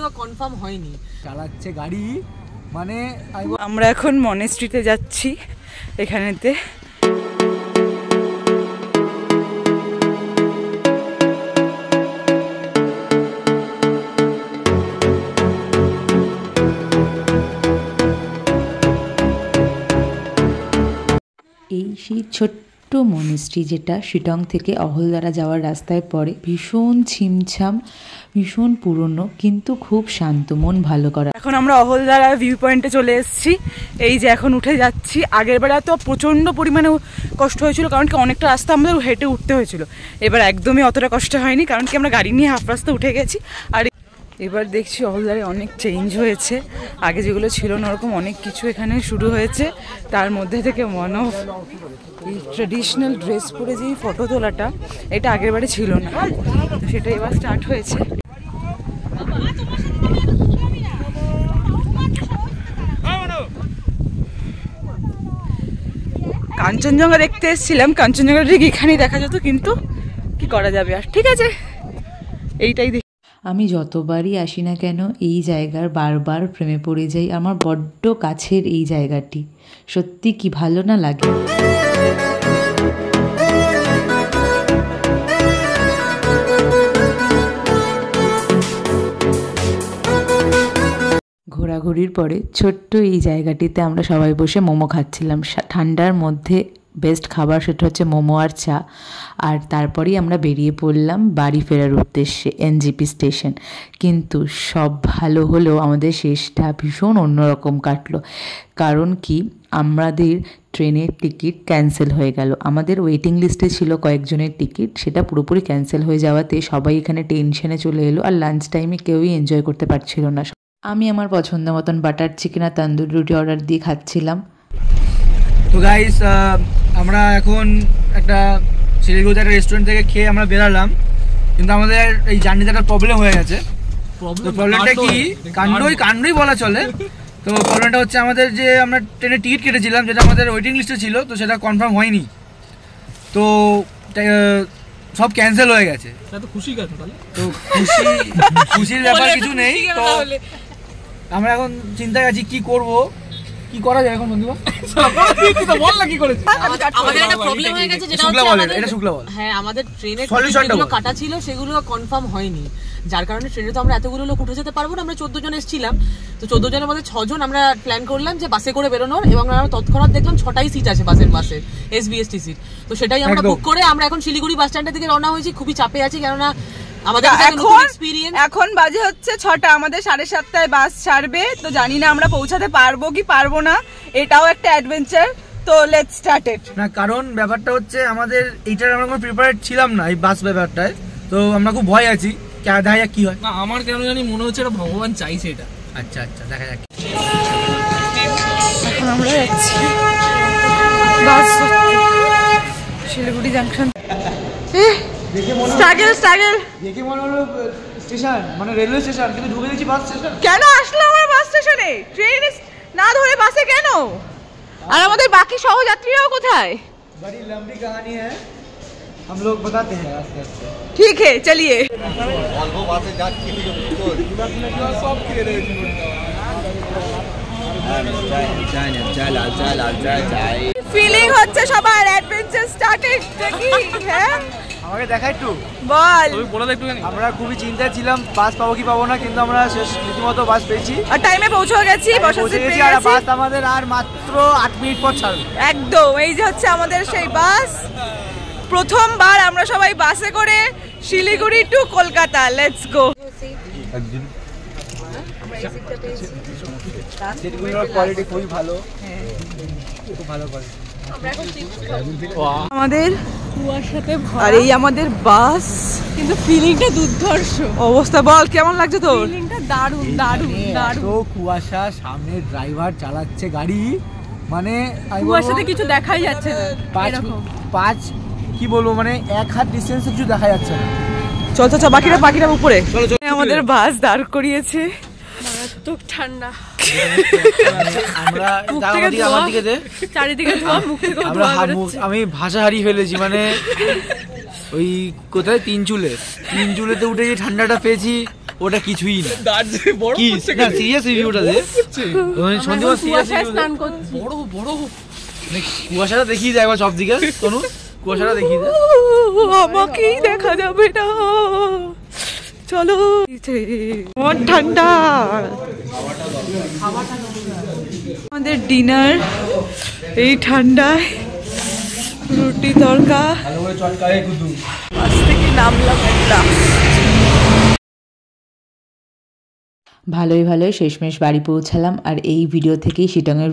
সেগুলো কনফার্ম হয়নি। চালাচ্ছে গাড়ি মানে আমরা এখন মনেস্ট্রিতে যাচ্ছি। এখানেতে এই সেই ছোট্ট মনেস্ট্রি যেটা শিটং থেকে অহলদারা যাওয়ার রাস্তায় পড়ে, ভীষণ ছিমছাম, ভীষণ পুরনো, কিন্তু খুব শান্ত, মন ভালো করা। এখন আমরা অহলদারা ভিউ পয়েন্টে চলে এসেছি। এই যে এখন উঠে যাচ্ছি। আগের বেলা তো প্রচণ্ড পরিমাণে কষ্ট হয়েছিল, কারণ কি অনেকটা রাস্তা আমাদের হেঁটে উঠতে হয়েছিল। এবার একদমই অতটা কষ্ট হয়নি, কারণ কি আমরা গাড়ি নিয়ে হাফ রাস্তা উঠে গেছি। আর এবার দেখছি অহলদারে অনেক চেঞ্জ হয়েছে। আগে যেগুলো ছিল না ওরকম অনেক কিছু এখানে শুরু হয়েছে। তার মধ্যে থেকে ওয়ান অফ এই ট্রেডিশনাল ড্রেস পরে যেই ফটো তোলাটা, এটা আগের বারে ছিল না, তো সেটা এবার স্টার্ট হয়েছে। কাঞ্চনজঙ্ঘা দেখতে এসেছিলাম, কাঞ্চনজঙ্ঘা ঠিক এখানেই দেখা যেত, কিন্তু কি করা যাবে আর, ঠিক আছে এইটাই। আমি যতবারই আসি না কেন এই জায়গার বারবার প্রেমে পড়ে যাই। আমার বড্ড কাছের এই জায়গাটি, সত্যি কি ভালো না লাগে। ঘোরাঘুরির পরে ছোট্ট এই জায়গাটিতে আমরা সবাই বসে মোমো খাচ্ছিলাম। ঠান্ডার মধ্যে বেস্ট খাবার সেটা হচ্ছে মোমো আর চা। আর তারপরেই আমরা বেরিয়ে পড়লাম বাড়ি ফেরার উদ্দেশ্যে, এনজিপি স্টেশন। কিন্তু সব ভালো হলেও আমাদের শেষটা ভীষণ অন্যরকম কাটলো। কারণ কি, আমাদের ট্রেনের টিকিট ক্যান্সেল হয়ে গেল। আমাদের ওয়েটিং লিস্টে ছিল কয়েকজনের টিকিট, সেটা পুরোপুরি ক্যান্সেল হয়ে যাওয়াতে সবাই এখানে টেনশনে চলে এলো। আর লাঞ্চ টাইমে কেউই এনজয় করতে পারছিল না। আমি আমার পছন্দ মতন বাটার চিকেন আর তন্দুর রুটি অর্ডার দিয়ে খাচ্ছিলাম। তো গাইস, আমরা এখন একটা শিলিগুড়িতে একটা রেস্টুরেন্ট থেকে খেয়ে আমরা বেরালাম, কিন্তু আমাদের এই জার্নিতে একটা প্রবলেম হয়ে গেছে। তো প্রবলেমটা কি, কাণ্ডই বলা চলে। তো প্রবলেমটা হচ্ছে আমাদের যে আমরা ট্রেনের টিকিট কেটেছিলাম, যেটা আমাদের ওয়েটিং লিস্টে ছিল, তো সেটা কনফার্ম হয়নি। তো সব ক্যান্সেল হয়ে গেছে। তো খুশির ব্যাপার কিছু নেই। তো আমরা এখন চিন্তায় আছি কি করব, কি করা যায় এখন বন্ধুরা। বল না কি করেছে। আমাদের একটা প্রবলেম হয়ে গেছে, যেটা হচ্ছে এটা শুক্লা বল। হ্যাঁ, আমাদের ট্রেনের টিকিটগুলো কাটা ছিল, সেগুলো কনফার্ম হয়নি। যার কারণে ট্রেনে তো আমরা এতগুলো লোক উঠে যেতে পারবো না। আমরা 14 জন এসেছিলাম, তো 14 জনের মধ্যে 6 জন আমরা প্ল্যান করলাম যে বাসে করে বেরোনোর, এবং আমরা তৎক্ষণাৎ দেখলাম 6টাই সিট আছে বাসে, এসবিএসটি সিট। তো সেটাই আমরা বুক করে আমরা এখন শিলিগুড়ি বাস স্ট্যান্ডের দিকে রওনা হয়েছি। খুবই চাপে আছি, কেননা আমাদের এখন বাজে হচ্ছে 6টা, আমাদের 7:30টায় বাস ছাড়বে। তো জানি না আমরা পৌঁছাতে পারবো কি পারবো না, এটাও একটা অ্যাডভেঞ্চার। তো লেটস স্টার্ট ইট। না, কারণ ব্যাপারটা হচ্ছে আমাদের এইটার আমরা কোনো প্রিপারেড ছিলাম না এই বাস ব্যাপারটায়। তো আমরা খুব ভয় আছি, দেখা যাক কি হয়। না, আমার কেন জানি মনে হচ্ছে এটা ভগবান চাইছে এটা। আচ্ছা দেখা যাক। এখন আমরা যাচ্ছি বাস শিলিগুড়ি জাংশন। দেখে মনে হলো স্টেশন, মানে রেলওয়ে স্টেশন, কিন্তু ঢুকে গেছি বাস স্টেশন। কেন আসলো আমরা বাস স্টেশনে? ট্রেন না ধরে বাসে কেন? আর আমাদের বাকি সহযাত্রীরাও কোথায়? बड़ी लंबी कहानी है, हम लोग बताते हैं आस्ते आस्ते। ठीक है, चलिए। ফিলিং হচ্ছে সবার, অ্যাডভেঞ্চার স্টার্টেড নাকি? হ্যাঁ, আমাকে দেখা একটু বল। তুই বলে দে একটুখানি। আমরা খুবই চিন্তায় ছিলাম বাস পাবো কি পাবো না, কিন্তু আমরা শেষ রীতিমতো বাস পেয়েছি আর টাইমে পৌঁছে গেছি। আর বাস আমাদের আর মাত্র 8 মিনিট পর ছাড়বে। একদম, এই যে হচ্ছে আমাদের সেই বাস। প্রথমবার আমরা সবাই বাসে করে Siliguri to Kolkata. Let's go. সিটগুলোর কোয়ালিটি খুবই ভালো, খুব ভালো কোয়ালিটি। আমাদের আর এই আমাদের বাস, কিন্তু ফিলিংটা দুর্ধর্ষ অবস্থা। বল কেমন লাগছে তোর? ফিলিংটা দারুণ দারুণ দারুণ। তো কুয়াশা, সামনে ড্রাইভার চালাচ্ছে গাড়ি, মানে কুয়াশাতে কিছু দেখাই যাচ্ছে না। পাঁচ কি বলবো, মানে 1 হাত ডিস্টেন্সে কিছু দেখা যাচ্ছে না। চল বাকিরা উপরে। আমাদের বাস দাঁড় করিয়েছে, মারাত্মক ঠান্ডা। আমি ভাষা হারিয়ে ফেলেছি, মানে ওই কোথায় তিন চুলেতে উঠে যে ঠান্ডাটা পেয়েছি, ওটা কিছুই না। দার্জিলিং বড় কি হচ্ছে না সিরিয়াস রিভিউটা দে। সন্দীপ সিরিয়াস স্নান করছি বড় বড় কুয়াশাটা দেখিয়ে দেয় একবার সব দিকে তনু, কুয়াশাটা দেখিয়ে দেয়। আমাকেই দেখা যাবে না, চলো। আমার ঠান্ডা, আমাদের ডিনার এই ঠান্ডায়, রুটি তরকা, বাস থেকে নামলাম একটা। ভালোই শেষমেশ বাড়ি পৌঁছালাম। আর এই ভিডিও থেকেই শিটংয়ের